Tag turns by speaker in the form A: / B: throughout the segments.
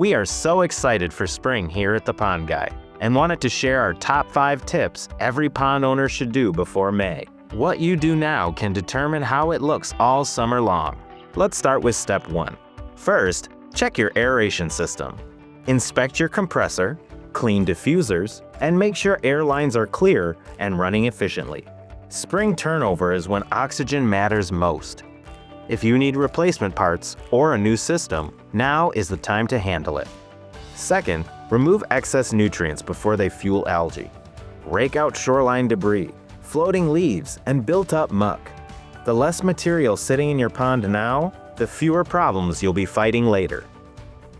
A: We are so excited for spring here at the Pond Guy and wanted to share our top 5 tips every pond owner should do before May. What you do now can determine how it looks all summer long. Let's start with step 1. First, check your aeration system. Inspect your compressor, clean diffusers, and make sure air lines are clear and running efficiently. Spring turnover is when oxygen matters most. If you need replacement parts or a new system, now is the time to handle it. Second, remove excess nutrients before they fuel algae. Rake out shoreline debris, floating leaves, and built-up muck. The less material sitting in your pond now, the fewer problems you'll be fighting later.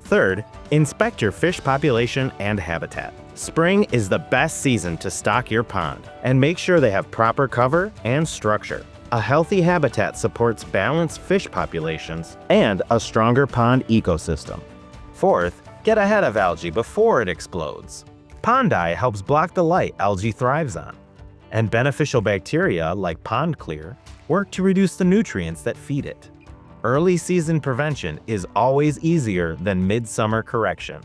A: Third, inspect your fish population and habitat. Spring is the best season to stock your pond, and make sure they have proper cover and structure. A healthy habitat supports balanced fish populations and a stronger pond ecosystem. Fourth, get ahead of algae before it explodes. Pond dye helps block the light algae thrives on, and beneficial bacteria like pond clear work to reduce the nutrients that feed it. Early season prevention is always easier than midsummer correction.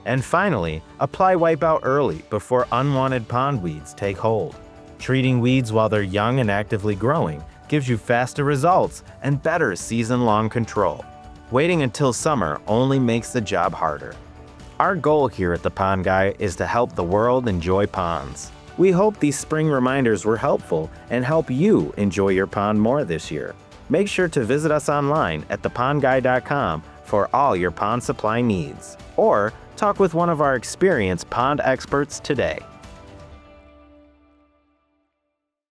A: And finally, apply WipeOut early before unwanted pond weeds take hold. Treating weeds while they're young and actively growing gives you faster results and better season-long control. Waiting until summer only makes the job harder. Our goal here at the Pond Guy is to help the world enjoy ponds. We hope these spring reminders were helpful and help you enjoy your pond more this year. Make sure to visit us online at thepondguy.com for all your pond supply needs, or talk with one of our experienced pond experts today.